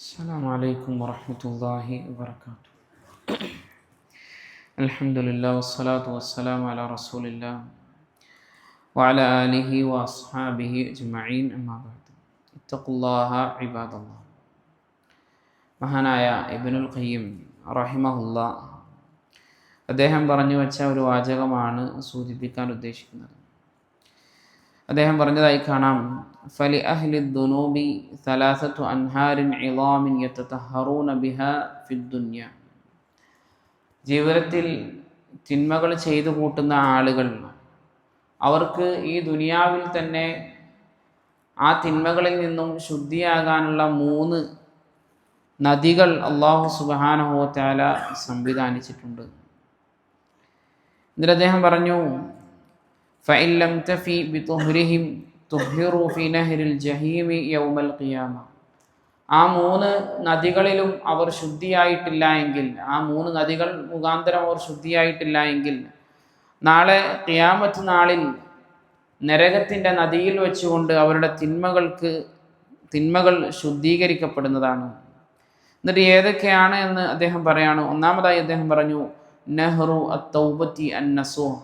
السلام عليكم ورحمة الله وبركاته. الحمد لله والصلاة والسلام على رسول الله وعلى آله وأصحابه أجمعين أما بعد اتقوا الله عباد الله. മഹാനായ ഇബ്നുൽ ഖയ്യിം റഹിമഹുല്ല അദ്ദേഹം പറഞ്ഞു വച്ച ഒരു വാചകമാണ് സൂചിപ്പിക്കാൻ ഉദ്ദേശിക്കുന്നത്. അദ്ദേഹം പറഞ്ഞതായി കാണാം, ഫലി അഹ്ലി ദുനൂബി സലാസത്തു അൻഹാരിൻ ഇളാമിൻ യതതഹറൂന ബിഹാ ഫിദ്ദുനിയ. ജീവിതത്തിൽ തിന്മകൾ ചെയ്തു കൂട്ടുന്ന ആളുകൾ, അവർക്ക് ഈ ദുനിയാവിൽ തന്നെ ആ തിന്മകളിൽ നിന്നും ശുദ്ധിയാകാനുള്ള 3 നദികൾ അല്ലാഹു സുബ്ഹാനഹു വ തആല സംവിധാനിച്ചിട്ടുണ്ട്. എന്നിട്ട് അദ്ദേഹം പറഞ്ഞു, فإن لم تفي بطهرهم طهروا في نهر الجحيم يوم القيامة. ആ 3 നദികളിലും അവർ ശുദ്ധിയായിട്ടില്ല എങ്കിൽ, ആ 3 നദികൾ മുഖാന്തരം അവർ ശുദ്ധിയായിട്ടില്ല എങ്കിൽ, നാളെ ഖിയാമത്ത് നാളിൽ നരകത്തിൻ്റെ നദിയിൽ വെച്ചുകൊണ്ട് അവരുടെ തിന്മകൾ ശുദ്ധീകരിക്കപ്പെടുന്നതാണ്. എന്നിട്ട് ഏതൊക്കെയാണ് എന്ന് അദ്ദേഹം പറയാണ്. ഒന്നാമതായി അദ്ദേഹം പറഞ്ഞു, നഹ്റു അത്തൗബത്തി അന്നസൂഹ്.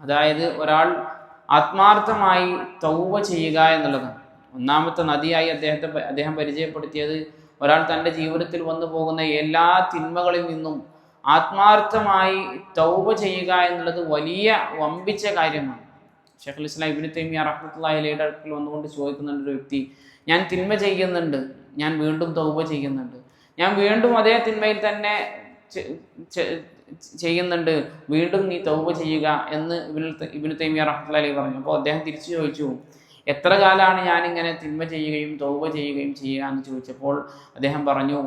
അതായത് ഒരാൾ ആത്മാർത്ഥമായി തൗബ ചെയ്യുക എന്നുള്ളതാണ്. ഒന്നാമത്തെ നദിയായി അദ്ദേഹം പരിചയപ്പെടുത്തിയത്, ഒരാൾ തൻ്റെ ജീവിതത്തിൽ വന്നു പോകുന്ന എല്ലാ തിന്മകളിൽ നിന്നും ആത്മാർത്ഥമായി തൗബ ചെയ്യുക എന്നുള്ളത് വലിയ വമ്പിച്ച കാര്യമാണ്. ശൈഖുൽ ഇസ്ലാം ഇബ്നു തൈമിയ്യ റഹ്മത്തുള്ളാഹി അലൈഹിയുടെ അടുക്കൽ വന്നുകൊണ്ട് ചോദിക്കുന്നുണ്ട് ഒരു വ്യക്തി, ഞാൻ തിന്മ ചെയ്യുന്നുണ്ട്, ഞാൻ വീണ്ടും തൗബ ചെയ്യുന്നുണ്ട്, ഞാൻ വീണ്ടും അതേ തിന്മയിൽ തന്നെ ചെയ്യുന്നുണ്ട്, വീണ്ടും നീ തൗബ ചെയ്യുക എന്ന് ഇബ്നു തൈമിയ്യ റഹ്മത്തുള്ളാഹി അലൈഹി പറഞ്ഞു. അപ്പോൾ അദ്ദേഹം തിരിച്ചു ചോദിച്ചു, എത്ര കാലമാണ് ഞാനിങ്ങനെ തിന്മ ചെയ്യുകയും തൗബ ചെയ്യുകയും ചെയ്യുക എന്ന് ചോദിച്ചപ്പോൾ അദ്ദേഹം പറഞ്ഞു,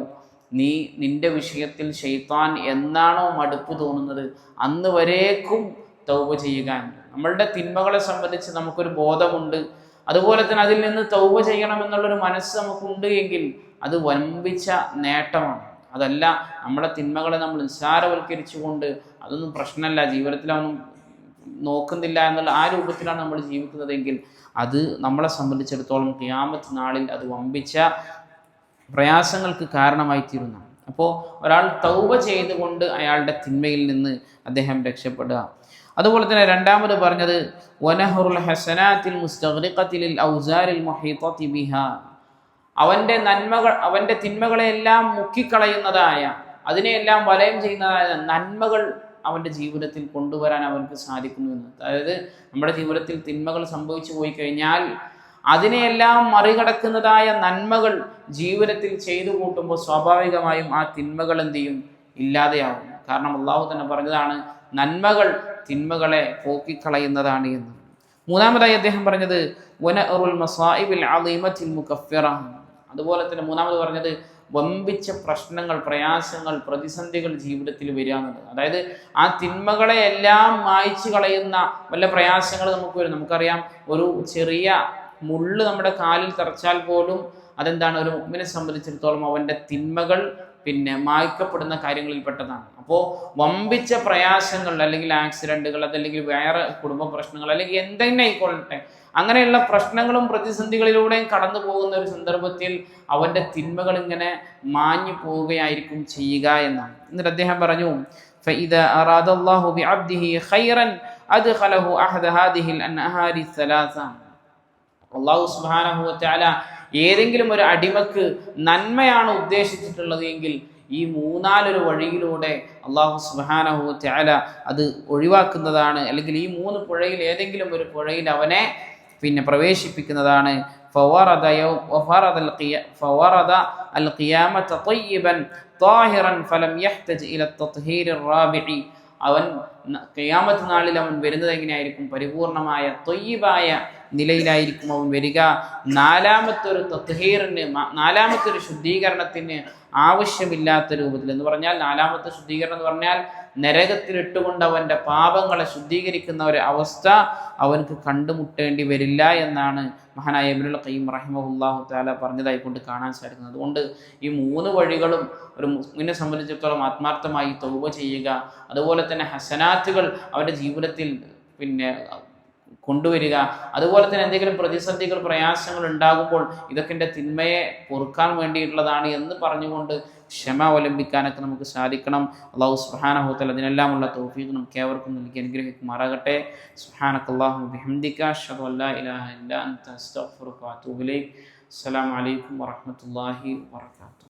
നിന്റെ വിഷയത്തിൽ ശൈത്താൻ എന്നാണോ മടുപ്പ് തോന്നുന്നത് അന്ന് വരേക്കും തൗബ ചെയ്യുക. നമ്മളുടെ തിന്മകളെ സംബന്ധിച്ച് നമുക്കൊരു ബോധമുണ്ട്, അതുപോലെ തന്നെ അതിൽ നിന്ന് തൗബ ചെയ്യണമെന്നുള്ളൊരു മനസ്സ് നമുക്കുണ്ട് എങ്കിൽ അത് വമ്പിച്ച നേട്ടമാണ്. അതല്ല, നമ്മുടെ തിന്മകളെ നമ്മൾ നിസ്സാരവൽക്കരിച്ചുകൊണ്ട് അതൊന്നും പ്രശ്നമല്ല, ജീവിതത്തിലൊന്നും നോക്കുന്നില്ല എന്നുള്ള ആ രൂപത്തിലാണ് നമ്മൾ ജീവിക്കുന്നതെങ്കിൽ അത് നമ്മളെ സംബന്ധിച്ചിടത്തോളം ഖിയാമത്ത് നാളിൽ അത് വമ്പിച്ച പ്രയാസങ്ങൾക്ക് കാരണമായി തീരുന്നു. അപ്പോൾ ഒരാൾ തൗബ ചെയ്തുകൊണ്ട് അയാളുടെ തിന്മയിൽ നിന്ന് അദ്ദേഹം രക്ഷപ്പെടുക. അതുപോലെ തന്നെ രണ്ടാമത് പറഞ്ഞത്, വനഹറുൽ ഹസനാത്തിൽ മുസ്തഗ്രിഖത്തിൽ ഔസാരിൽ മുഹീതത്തി ബിഹാ. അവൻ്റെ തിന്മകളെല്ലാം മുക്കിക്കളയുന്നതായ, അതിനെയെല്ലാം വലയം ചെയ്യുന്നതായ നന്മകൾ അവൻ്റെ ജീവിതത്തിൽ കൊണ്ടുവരാൻ അവർക്ക് സാധിക്കുന്നുവെന്ന്. അതായത് നമ്മുടെ ജീവിതത്തിൽ തിന്മകൾ സംഭവിച്ചു പോയി കഴിഞ്ഞാൽ അതിനെയെല്ലാം മറികടക്കുന്നതായ നന്മകൾ ജീവിതത്തിൽ ചെയ്തു കൂട്ടുമ്പോൾ സ്വാഭാവികമായും ആ തിന്മകൾ എന്ത് ചെയ്യും? ഇല്ലാതെയാവും. കാരണം അള്ളാഹു തന്നെ പറഞ്ഞതാണ്, നന്മകൾ തിന്മകളെ പോക്കിക്കളയുന്നതാണ് എന്ന്. മൂന്നാമതായി അദ്ദേഹം പറഞ്ഞത്, വനഅറുൽ മസായിബിൽ അളീമത്തിൽ മുകഫിറ. അതുപോലെ തന്നെ മൂന്നാമത് പറഞ്ഞത്, വമ്പിച്ച പ്രശ്നങ്ങൾ, പ്രയാസങ്ങൾ, പ്രതിസന്ധികൾ ജീവിതത്തിൽ വരിക എന്നുള്ളത്. അതായത് ആ തിന്മകളെ എല്ലാം മായ്ച്ചു കളയുന്ന വല്ല പ്രയാസങ്ങൾ നമുക്ക് വരും. നമുക്കറിയാം, ഒരു ചെറിയ മുള്ള് നമ്മുടെ കാലിൽ തറച്ചാൽ പോലും അതെന്താണ്, ഒരു മുഅ്മിനെ സംബന്ധിച്ചിടത്തോളം അവൻ്റെ തിന്മകൾ മായ്ക്കപ്പെടുന്ന കാര്യങ്ങളിൽ പെട്ടതാണ്. അപ്പോൾ വമ്പിച്ച പ്രയാസങ്ങൾ, അല്ലെങ്കിൽ ആക്സിഡൻറ്റുകൾ, അതല്ലെങ്കിൽ വേറെ കുടുംബ പ്രശ്നങ്ങൾ, അല്ലെങ്കിൽ എന്തെങ്കിലും ആയിക്കൊള്ളട്ടെ, അങ്ങനെയുള്ള പ്രശ്നങ്ങളും പ്രതിസന്ധികളിലൂടെയും കടന്നു പോകുന്ന ഒരു സന്ദർഭത്തിൽ അവൻ്റെ തിന്മകൾ ഇങ്ങനെ മാഞ്ഞു പോവുകയായിരിക്കും ചെയ്യുക എന്നാണ്. എന്നിട്ട് അദ്ദേഹം പറഞ്ഞു, فإذا أراد الله بعبده خيرا أدخله أحد هذه الأنهار الثلاثة. അല്ലാഹു സുബ്ഹാനഹു വ തആല ഏതെങ്കിലും ഒരു അടിമക്ക് നന്മയാണ് ഉദ്ദേശിച്ചിട്ടുള്ളത് എങ്കിൽ ഈ 3 വഴിയിലൂടെ അല്ലാഹു സുബ്ഹാനഹു വ തആല അത് ഒഴിവാക്കുന്നതാണ്, അല്ലെങ്കിൽ ഈ 3 പുഴയിൽ ഏതെങ്കിലും ഒരു പുഴയിൽ അവനെ പ്രവേശിപ്പിക്കുന്നതാണ്. فورد القيامة طيبا طاهرا فلم يحتج إلى التطهير الرابع. അവൻ ഖിയാമത്ത് നാളിൽ അവൻ വരുന്നത് എങ്ങനെയായിരിക്കും? പരിപൂർണമായ ത്വയ്യിബായ നിലയിലായിരിക്കും അവൻ വരിക. നാലാമത്തെ ഒരു ശുദ്ധീകരണത്തിന് ആവശ്യമില്ലാത്ത രൂപത്തിൽ എന്ന് പറഞ്ഞാൽ, 4ാമത്തെ ശുദ്ധീകരണം എന്ന് പറഞ്ഞാൽ നരകത്തിലിട്ടുകൊണ്ട് അവൻ്റെ പാപങ്ങളെ ശുദ്ധീകരിക്കുന്ന ഒരു അവസ്ഥ അവനക്ക് കണ്ടുമുട്ടേണ്ടി വരില്ല എന്നാണ് മഹാനായ ഇബ്നുൽ ഖയ്യിം റഹിമഹുല്ലാഹു തആല പറഞ്ഞതായി കൊണ്ട് കാണാൻ സാധിക്കുന്നത്. അതുകൊണ്ട് ഈ 3 വഴികളും ഒരു മുസ്ലിമിനെ സംബന്ധിച്ചിടത്തോളം ആത്മാർത്ഥമായി തൗബ ചെയ്യുക, അതുപോലെ തന്നെ ഹസനാത്തുകൾ അവൻ്റെ ജീവിതത്തിൽ കൊണ്ടുവരിക. അതുപോലെ തന്നെ എന്തെങ്കിലും പ്രതിസന്ധികൾ പ്രയാസങ്ങൾ ഉണ്ടാകുമ്പോൾ ഇതൊക്കെ എൻ്റെ തിന്മയെ പൊറുക്കാൻ വേണ്ടിയിട്ടുള്ളതാണ് എന്ന് പറഞ്ഞുകൊണ്ട് ക്ഷമ അവലംബിക്കാനൊക്കെ നമുക്ക് സാധിക്കണം. അല്ലാഹു സുബ്ഹാനഹു വ തആല അതിനെല്ലാമുള്ള തൗഫീഖ് നമുക്ക് ഏവർക്കും നൽകി അനുഗ്രഹിക്കുമാറാകട്ടെ. സുബ്ഹാനകല്ലാഹു ബിഹംദിക അഷ്ഹദു അല്ലാ ഇലാഹ ഇല്ലാ അൻത അസ്തഗ്ഫിറുക വ അത്തൂബു ഇലൈക്. അസ്സലാമു അലൈക്കും വറഹ്മത്തുള്ളാഹി വബറകാതുഹു.